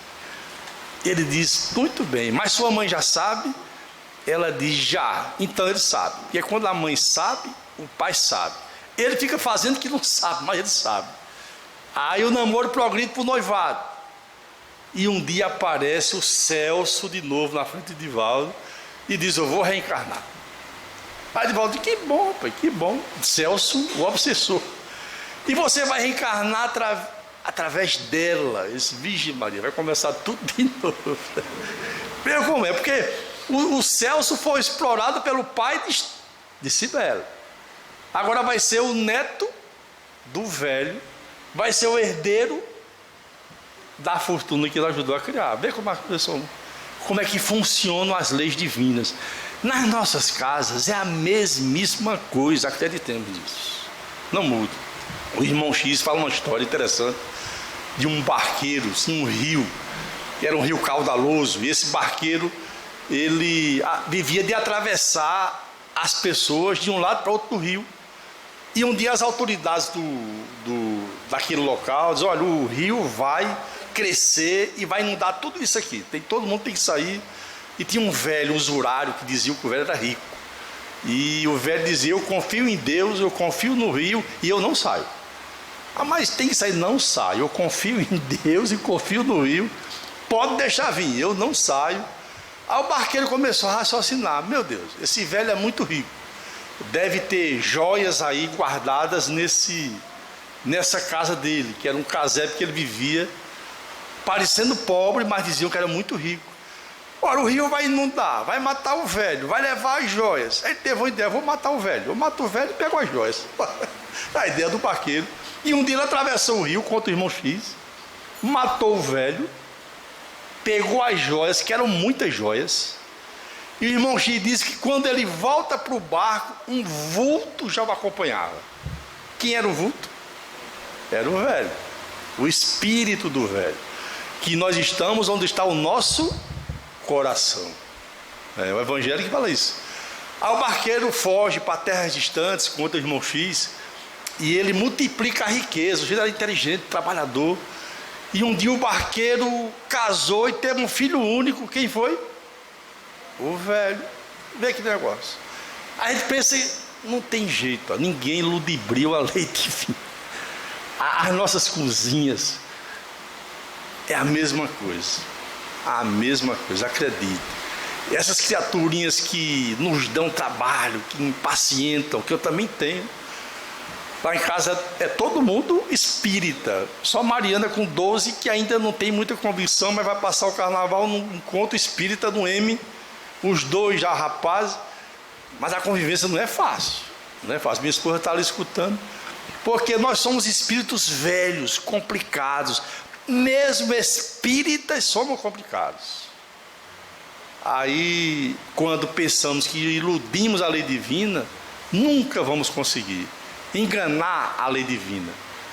Ele diz, muito bem, mas sua mãe já sabe? Ela diz, já. Então ele sabe. E é quando a mãe sabe, o pai sabe. Ele fica fazendo que não sabe, mas ele sabe. Aí o namoro progride para o noivado. E um dia aparece o Celso de novo na frente de Divaldo e diz, eu vou reencarnar. Aí Divaldo diz, que bom, pai, que bom. Celso, o obsessor. E você vai reencarnar através dela. Esse Virgem Maria, vai começar tudo de novo. Veja como é, porque o Celso foi explorado pelo pai de Cibele. Agora vai ser o neto do velho, vai ser o herdeiro da fortuna que ele ajudou a criar. Vê como é que funcionam as leis divinas. Nas nossas casas é a mesmíssima coisa, acreditemos nisso. Não muda. O irmão X fala uma história interessante de um barqueiro em um rio, que era um rio caudaloso, e esse barqueiro, ele vivia de atravessar as pessoas de um lado para outro do rio. E um dia as autoridades daquele local dizem, olha, o rio vai crescer e vai inundar tudo isso aqui, todo mundo tem que sair. E tinha um velho, um usurário, que dizia que o velho era rico. E o velho dizia, eu confio em Deus, eu confio no rio e eu não saio. Mas tem que sair, não saio, eu confio em Deus e confio no rio, pode deixar vir, eu não saio. Aí o barqueiro começou a raciocinar, meu Deus, esse velho é muito rico, deve ter joias aí guardadas nessa casa dele, que era um casebre que ele vivia, parecendo pobre, mas diziam que era muito rico. Ora, o rio vai inundar, vai matar o velho, vai levar as joias. Aí teve uma ideia, vou matar o velho, eu mato o velho e pego as joias. A ideia do barqueiro. E um dia ele atravessou o rio contra o irmão X, matou o velho, pegou as joias, que eram muitas joias, e o irmão X disse que quando ele volta para o barco, um vulto já o acompanhava. Quem era o vulto? Era o velho, o espírito do velho, que nós estamos onde está o nosso coração. É o Evangelho que fala isso. Aí o barqueiro foge para terras distantes, conta o irmão X, e ele multiplica a riqueza. O jeito era inteligente, trabalhador. E um dia o barqueiro casou e teve um filho único. Quem foi? O velho. Vê que negócio. Aí a gente pensa, não tem jeito, ó, ninguém ludibriou a lei divina. As nossas cozinhas é a mesma coisa. A mesma coisa, acredite. Essas criaturinhas que nos dão trabalho, que impacientam, que eu também tenho. Lá em casa é todo mundo espírita. Só Mariana com 12 que ainda não tem muita convicção, mas vai passar o carnaval num encontro espírita no M. Os dois já rapazes. Mas a convivência não é fácil. Não é fácil. Minha esposa está ali escutando. Porque nós somos espíritos velhos, complicados. Mesmo espíritas somos complicados. Aí, quando pensamos que iludimos a lei divina, nunca vamos conseguir enganar a lei divina.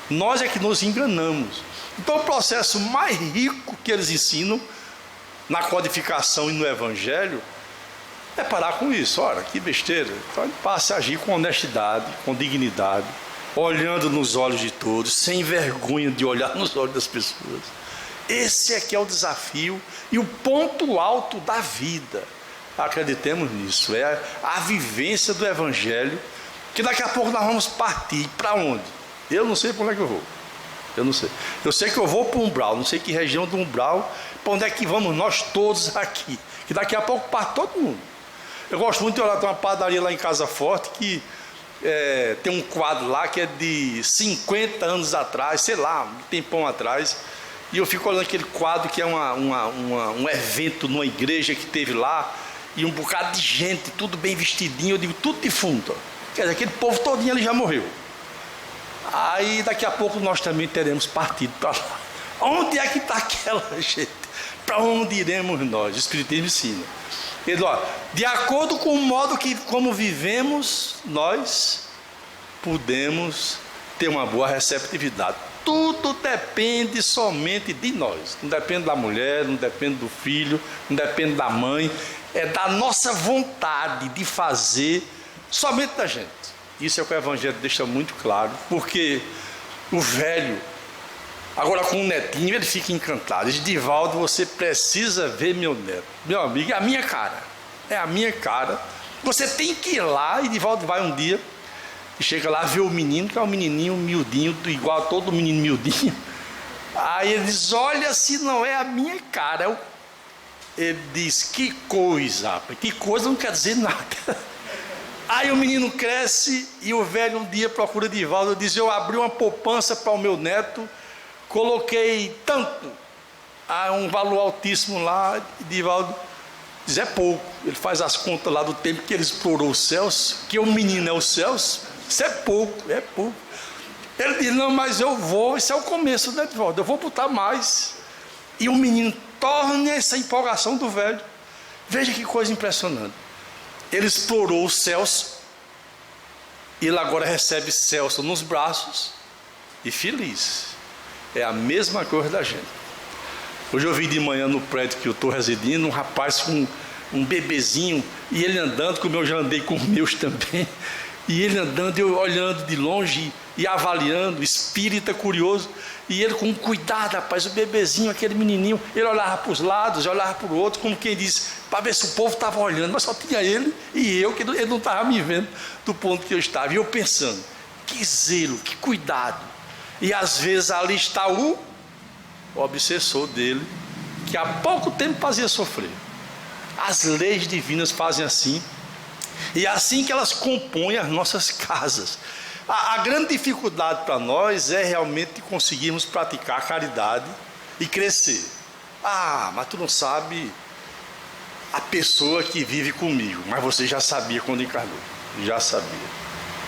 Nós é que nos enganamos. Então, o processo mais rico que eles ensinam na codificação e no Evangelho é parar com isso. Ora, que besteira. Então, ele passa a agir com honestidade, com dignidade, olhando nos olhos de todos, sem vergonha de olhar nos olhos das pessoas. Esse é que é o desafio e o ponto alto da vida. Acreditemos nisso. É a vivência do Evangelho, que daqui a pouco nós vamos partir. Para onde? Eu não sei para onde é que eu vou. Eu não sei. Eu sei que eu vou para o umbral, não sei que região do umbral, para onde é que vamos nós todos aqui. Que daqui a pouco parte todo mundo. Eu gosto muito de olhar, tem uma padaria lá em Casa Forte que tem um quadro lá que é de 50 anos atrás, sei lá, um tempão atrás. E eu fico olhando aquele quadro que é um evento numa igreja que teve lá, e um bocado de gente, tudo bem vestidinho, eu digo, tudo defunto. Quer dizer, aquele povo todinho ali já morreu. Aí daqui a pouco nós também teremos partido para lá. Onde é que está aquela gente? Para onde iremos nós? O Espiritismo ensina. Ele, ó, de acordo com o modo como vivemos, nós podemos ter uma boa receptividade. Tudo depende somente de nós. Não depende da mulher, não depende do filho, não depende da mãe. É da nossa vontade de fazer, somente da gente. Isso é o que o Evangelho deixa muito claro, porque o velho, agora com o netinho, ele fica encantado. Diz, Divaldo, você precisa ver meu neto. Meu amigo, é a minha cara. É a minha cara. Você tem que ir lá, e Divaldo vai um dia, e chega lá, vê o menino, que é um menininho miudinho, igual a todo menino miudinho. Aí ele diz, olha se não é a minha cara. Ele diz, que coisa não quer dizer nada. Aí o menino cresce, e o velho um dia procura Divaldo, diz, eu abri uma poupança para o meu neto, coloquei tanto, um valor altíssimo lá, e Divaldo diz, é pouco. Ele faz as contas lá do tempo que ele explorou os céus, que o menino é os céus. Isso é pouco, é pouco. Ele diz, não, mas eu vou, isso é o começo, né, Divaldo? Eu vou botar mais. E o menino torna essa empolgação do velho. Veja que coisa impressionante. Ele explorou os céus, e ele agora recebe Celso nos braços, e feliz. É a mesma coisa da gente. Hoje eu vi de manhã no prédio que eu estou residindo, um rapaz com um bebezinho, e ele andando, como eu já andei com os meus também, e ele andando, eu olhando de longe e avaliando, espírita curioso, e ele com cuidado, rapaz, o bebezinho, aquele menininho, ele olhava para os lados, olhava para o outro, como quem disse, para ver se o povo estava olhando, mas só tinha ele e eu, que ele não estava me vendo do ponto que eu estava, e eu pensando, que zelo, que cuidado, e às vezes ali está o obsessor dele, que há pouco tempo fazia sofrer. As leis divinas fazem assim, e é assim que elas compõem as nossas casas. A grande dificuldade para nós é realmente conseguirmos praticar a caridade e crescer. Mas tu não sabe a pessoa que vive comigo, mas você já sabia quando encarnou, já sabia.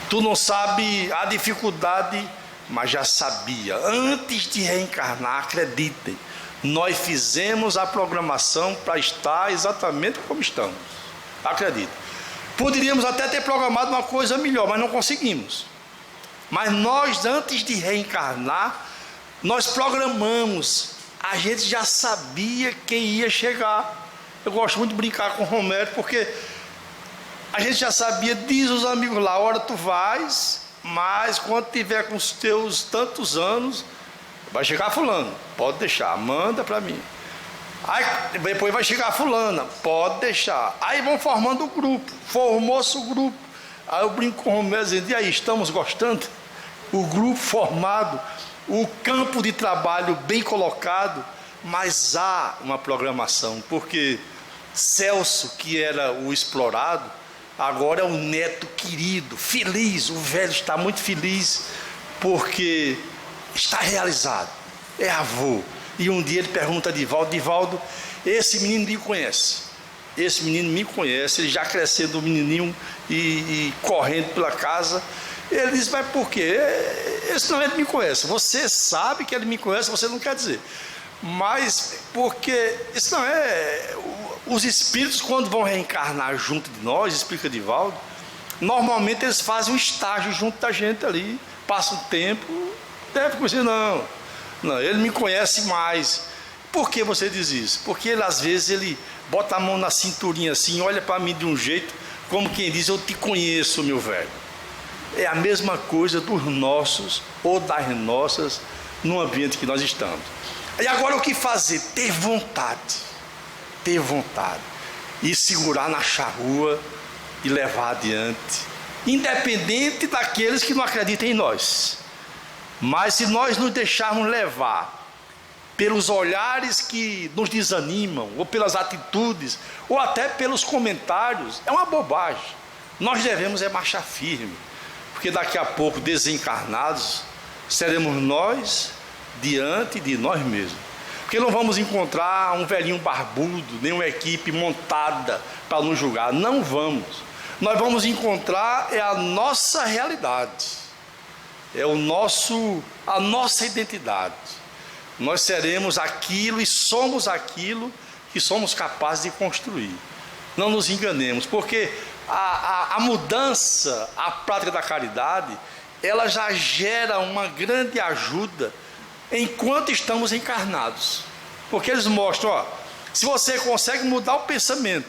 Tu não sabe a dificuldade, mas já sabia. Antes de reencarnar, acreditem, nós fizemos a programação para estar exatamente como estamos. Acreditem. Poderíamos até ter programado uma coisa melhor, mas não conseguimos. Mas nós, antes de reencarnar, nós programamos. A gente já sabia quem ia chegar. Eu gosto muito de brincar com o Romero, porque A gente já sabia, diz os amigos lá, hora tu vais, mas quando tiver com os teus tantos anos, vai chegar fulano, pode deixar, manda para mim. Aí depois vai chegar fulana, pode deixar. Aí vão formando o grupo, formou-se o grupo. Aí eu brinco com o Romeu dizendo, e aí, estamos gostando? O grupo formado, o campo de trabalho bem colocado, mas há uma programação, porque Celso, que era o explorado, agora é o neto querido, feliz, o velho está muito feliz, porque está realizado, é avô. E um dia ele pergunta a Divaldo, esse menino me conhece? Esse menino me conhece, ele já crescendo o menininho e correndo pela casa. Ele diz, mas por quê? Esse não, ele me conhece. Você sabe que ele me conhece, você não quer dizer. Mas porque isso não é... Os espíritos, quando vão reencarnar junto de nós, explica Divaldo, normalmente eles fazem um estágio junto da gente ali, passa um tempo, deve conhecer, não, ele me conhece mais. Por que você diz isso? Porque ele, às vezes, ele bota a mão na cinturinha assim, olha para mim de um jeito, como quem diz, eu te conheço, meu velho. É a mesma coisa dos nossos ou das nossas no ambiente que nós estamos. E agora o que fazer? Ter vontade e segurar na charrua e levar adiante, independente daqueles que não acreditam em nós. Mas se nós nos deixarmos levar pelos olhares que nos desanimam, ou pelas atitudes, ou até pelos comentários, é uma bobagem. Nós devemos marchar firme, porque daqui a pouco, desencarnados, seremos nós diante de nós mesmos. Porque não vamos encontrar um velhinho barbudo, nem uma equipe montada para nos julgar. Não vamos. Nós vamos encontrar a nossa realidade, a nossa identidade. Nós seremos aquilo e somos aquilo que somos capazes de construir. Não nos enganemos, porque a mudança, a prática da caridade, ela já gera uma grande ajuda enquanto estamos encarnados. Porque eles mostram, se você consegue mudar o pensamento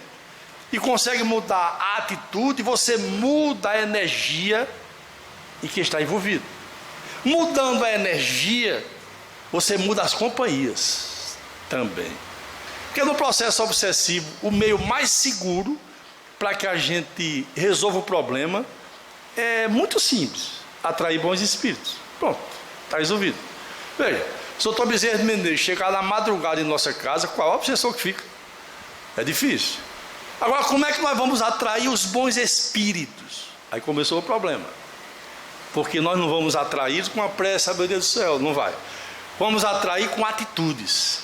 e consegue mudar a atitude, você muda a energia em que está envolvido. Mudando a energia, você muda as companhias também. Porque no processo obsessivo, o meio mais seguro para que a gente resolva o problema é muito simples: atrair bons espíritos. Pronto, está resolvido. Veja, se o Dr. Bezerra de Menezes chegar na madrugada em nossa casa, qual a obsessão que fica? É difícil. Agora, como é que nós vamos atrair os bons espíritos? Aí começou o problema. Porque nós não vamos atrair com a prece, meu Deus do céu, não vai. Vamos atrair com atitudes.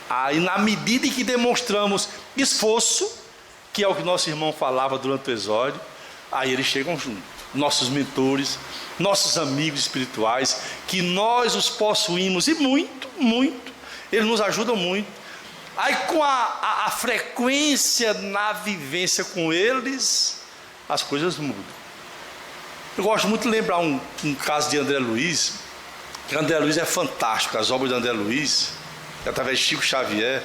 Aí, na medida em que demonstramos esforço, que é o que nosso irmão falava durante o exórdio, aí eles chegam junto. Nossos mentores, nossos amigos espirituais, que nós os possuímos, e muito, eles nos ajudam muito. Aí, com a frequência na vivência com eles, as coisas mudam. Eu gosto muito de lembrar um caso de André Luiz, que André Luiz é fantástico, as obras de André Luiz, através de Chico Xavier,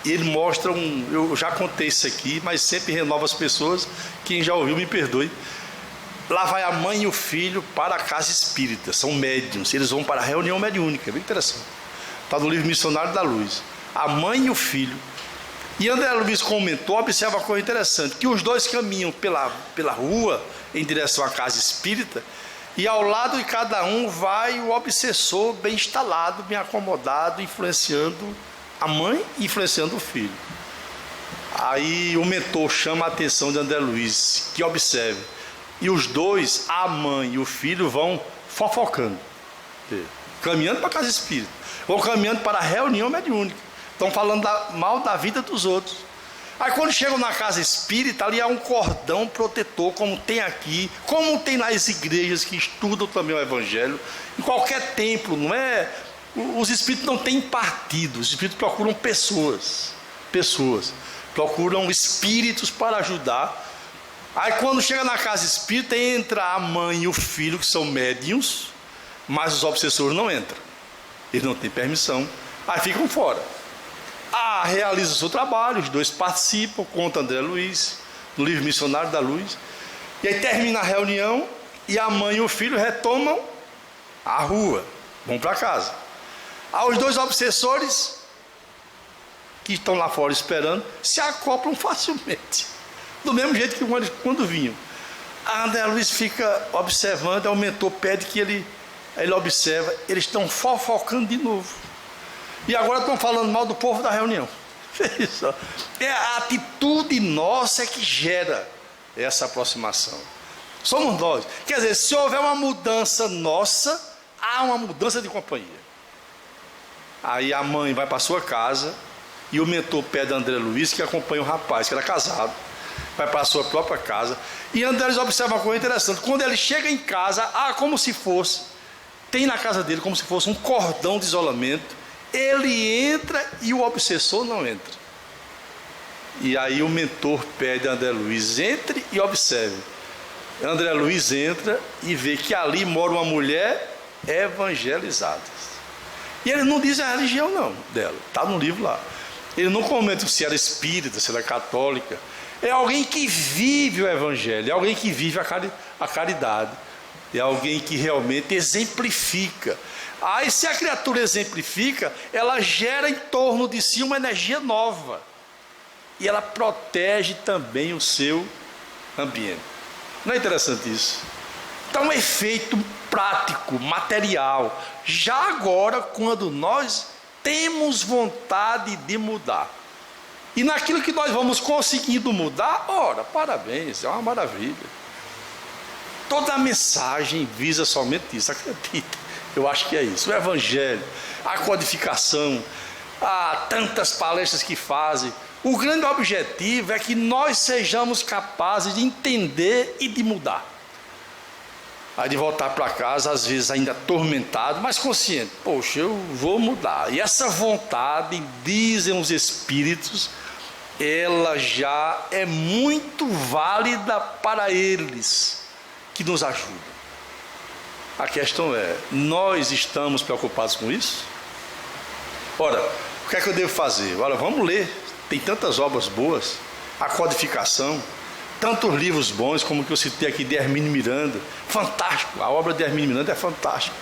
e ele mostra eu já contei isso aqui, mas sempre renovo as pessoas, quem já ouviu me perdoe. Lá vai a mãe e o filho para a casa espírita, são médiuns, eles vão para a reunião mediúnica, é bem interessante. Está no livro Missionário da Luz. A mãe e o filho. E André Luiz comentou, observa uma coisa interessante, que os dois caminham pela rua em direção à casa espírita, e ao lado de cada um vai o obsessor bem instalado, bem acomodado, influenciando a mãe e influenciando o filho. Aí o mentor chama a atenção de André Luiz, que observe. E os dois, a mãe e o filho, vão fofocando, caminhando para a casa espírita, vão caminhando para a reunião mediúnica, estão falando mal da vida dos outros. Aí quando chegam na casa espírita, ali há um cordão protetor, como tem aqui, como tem nas igrejas que estudam também o evangelho, em qualquer templo, não é? Os espíritos não têm partido, os espíritos procuram pessoas, procuram espíritos para ajudar. Aí quando chega na casa espírita, entra a mãe e o filho, que são médiuns, mas os obsessores não entram, eles não têm permissão, aí ficam fora. Realiza o seu trabalho, os dois participam, conta André Luiz, no livro Missionário da Luz. E aí termina a reunião e a mãe e o filho retomam a rua, vão para casa. Aí os dois obsessores, que estão lá fora esperando, se acoplam facilmente, do mesmo jeito que quando vinham. A André Luiz fica observando, o mentor pede que ele observa, eles estão fofocando de novo. E agora estão falando mal do povo da reunião. Isso. É a atitude nossa que gera essa aproximação. Somos nós. Quer dizer, se houver uma mudança nossa, há uma mudança de companhia. Aí a mãe vai para sua casa e o mentor pede a André Luiz que acompanha o rapaz, que era casado, vai para a sua própria casa. E André Luiz observa uma coisa interessante. Quando ele chega em casa, como se fosse, tem na casa dele como se fosse um cordão de isolamento. Ele entra e o obsessor não entra. E aí o mentor pede a André Luiz, entre e observe. André Luiz entra e vê que ali mora uma mulher evangelizada. E ele não diz a religião não dela, está no livro lá. Ele não comenta se era espírita, se era católica. É alguém que vive o evangelho, é alguém que vive a caridade, é alguém que realmente exemplifica. Aí se a criatura exemplifica, ela gera em torno de si uma energia nova. E ela protege também o seu ambiente. Não é interessante isso? Então, um efeito prático, material, já agora, quando nós temos vontade de mudar. E naquilo que nós vamos conseguindo mudar, ora, parabéns, é uma maravilha. Toda a mensagem visa somente isso, acredita. Eu acho que é isso, o evangelho, a codificação, há tantas palestras que fazem. O grande objetivo é que nós sejamos capazes de entender e de mudar. Aí de voltar para casa, às vezes ainda atormentado, mas consciente. Poxa, eu vou mudar. E essa vontade, dizem os espíritos, ela já é muito válida para eles, que nos ajudam. A questão é, nós estamos preocupados com isso? Ora, o que é que eu devo fazer? Olha, vamos ler. Tem tantas obras boas, a codificação, tantos livros bons, como que eu citei aqui de Hermínio Miranda, fantástico, a obra de Hermínio Miranda é fantástica.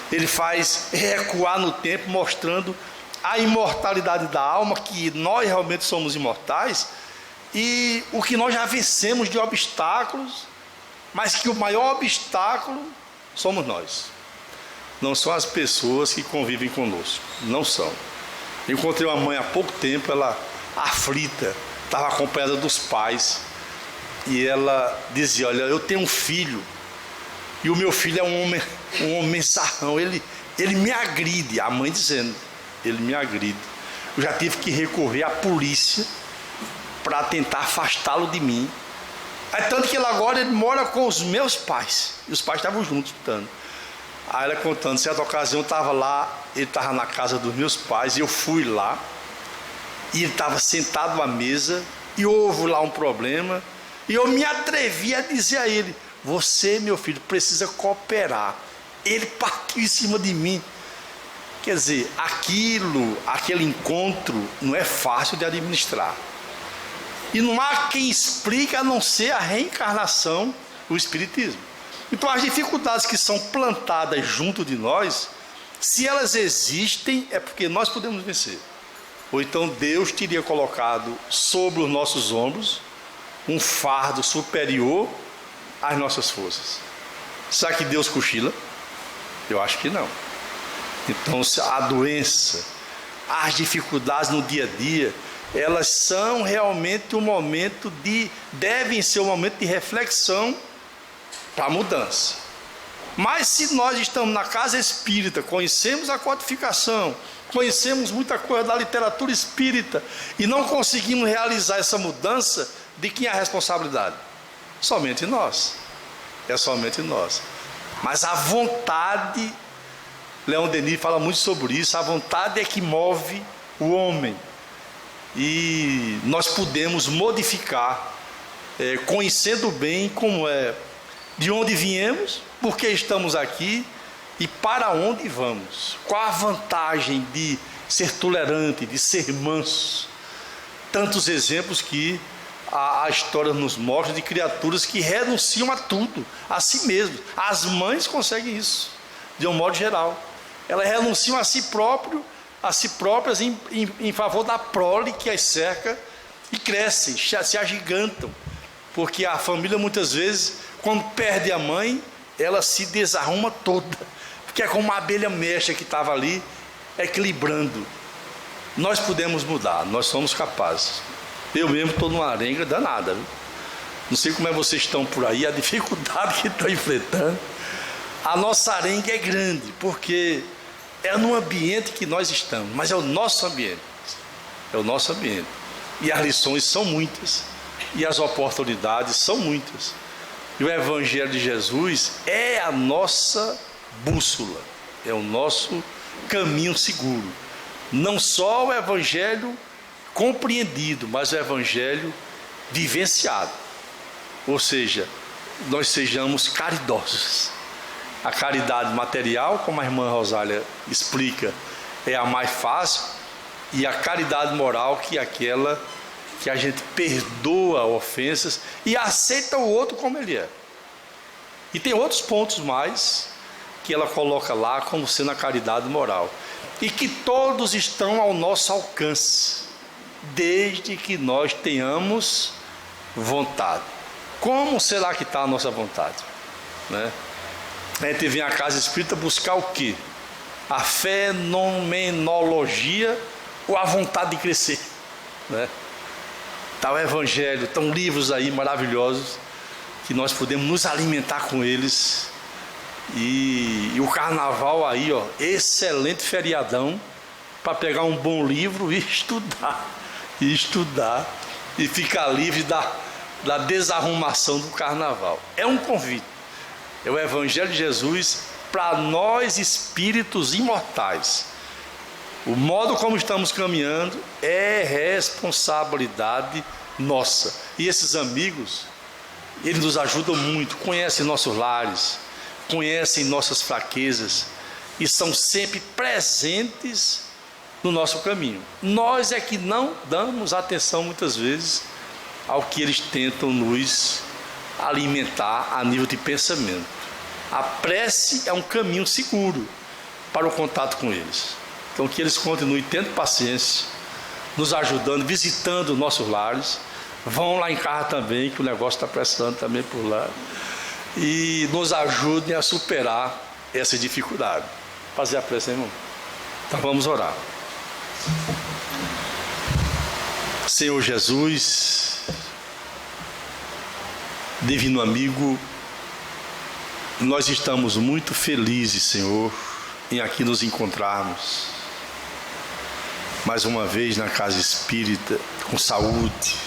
Ele faz recuar no tempo, mostrando a imortalidade da alma, que nós realmente somos imortais, e o que nós já vencemos de obstáculos, mas que o maior obstáculo somos nós. Não são as pessoas que convivem conosco, não são. Eu encontrei uma mãe há pouco tempo, ela aflita, estava acompanhada dos pais, e ela dizia, olha, eu tenho um filho, e o meu filho é um homem sarrão, ele me agride, a mãe dizendo, ele me agride. Eu já tive que recorrer à polícia para tentar afastá-lo de mim. É tanto que ele mora com os meus pais, e os pais estavam juntos lutando. Aí ela contando, certa ocasião eu estava lá, ele estava na casa dos meus pais, e eu fui lá, e ele estava sentado à mesa, e houve lá um problema, e eu me atrevi a dizer a ele, você, meu filho, precisa cooperar. Ele partiu em cima de mim. Quer dizer, aquele encontro não é fácil de administrar. E não há quem explique a não ser a reencarnação, o espiritismo. Então as dificuldades que são plantadas junto de nós, se elas existem, é porque nós podemos vencer. Ou então Deus teria colocado sobre os nossos ombros um fardo superior às nossas forças. Será que Deus cochila? Eu acho que não. Então a doença, as dificuldades no dia a dia, elas são realmente um momento devem ser um momento de reflexão para a mudança. Mas se nós estamos na casa espírita, conhecemos a codificação, conhecemos muita coisa da literatura espírita e não conseguimos realizar essa mudança, de quem é a responsabilidade? Somente nós. É somente nós. Mas a vontade, Leon Denis fala muito sobre isso, a vontade é que move o homem. E nós podemos modificar, conhecendo bem como é, de onde viemos, por que estamos aqui e para onde vamos. Qual a vantagem de ser tolerante, de ser manso? Tantos exemplos que a história nos mostra de criaturas que renunciam a tudo, a si mesmas. As mães conseguem isso, de um modo geral. Elas renunciam a si próprias em favor da prole que as cerca e crescem, se agigantam. Porque a família muitas vezes, quando perde a mãe, ela se desarruma toda. Porque é como uma abelha mexa que estava ali, equilibrando. Nós podemos mudar, nós somos capazes. Eu mesmo estou numa arenga danada, viu? Não sei como é que vocês estão por aí, a dificuldade que estão enfrentando. A nossa arenga é grande, porque é no ambiente que nós estamos, mas é o nosso ambiente. É o nosso ambiente. E as lições são muitas, e as oportunidades são muitas. E o Evangelho de Jesus é a nossa bússola, é o nosso caminho seguro. Não só o Evangelho compreendido, mas o Evangelho vivenciado. Ou seja, nós sejamos caridosos. A caridade material, como a irmã Rosália explica, é a mais fácil, e a caridade moral, que é aquela que a gente perdoa ofensas e aceita o outro como ele é. E tem outros pontos mais que ela coloca lá como sendo a caridade moral, e que todos estão ao nosso alcance, desde que nós tenhamos vontade. Como será que está a nossa vontade? Né? A gente vem à casa espírita buscar o quê? A fenomenologia ou a vontade de crescer? Né? Está o Evangelho, estão livros aí maravilhosos que nós podemos nos alimentar com eles. E o carnaval aí, ó, excelente feriadão para pegar um bom livro e estudar e ficar livre da desarrumação do carnaval. É um convite. É o Evangelho de Jesus para nós espíritos imortais. O modo como estamos caminhando é responsabilidade nossa. E esses amigos, eles nos ajudam muito, conhecem nossos lares, conhecem nossas fraquezas e são sempre presentes no nosso caminho. Nós é que não damos atenção muitas vezes ao que eles tentam nos alimentar a nível de pensamento. A prece é um caminho seguro para o contato com eles. Então que eles continuem tendo paciência, nos ajudando, visitando nossos lares. Vão lá em casa também, que o negócio está prestando também por lá. E nos ajudem a superar essa dificuldade. Fazer a prece, irmão? Então vamos orar. Senhor Jesus, divino amigo, nós estamos muito felizes, Senhor, em aqui nos encontrarmos mais uma vez na casa espírita, com saúde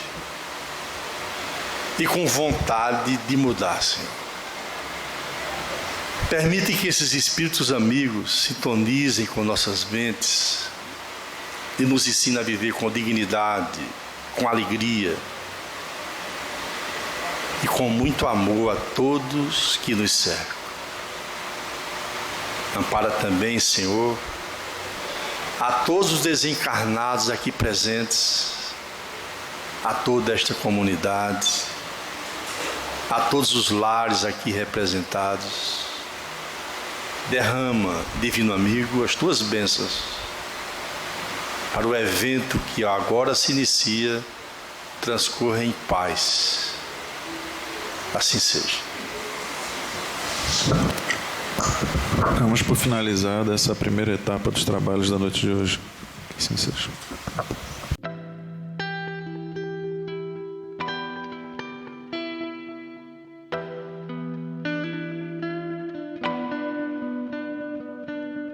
e com vontade de mudar, Senhor. Permite que esses espíritos amigos sintonizem com nossas mentes e nos ensinem a viver com dignidade, com alegria e com muito amor a todos que nos cercam. Ampara também, Senhor, a todos os desencarnados aqui presentes, a toda esta comunidade, a todos os lares aqui representados. Derrama, divino amigo, as tuas bênçãos para o evento que agora se inicia, transcorra em paz. Assim seja. Vamos por finalizar essa primeira etapa dos trabalhos da noite de hoje. Que assim seja.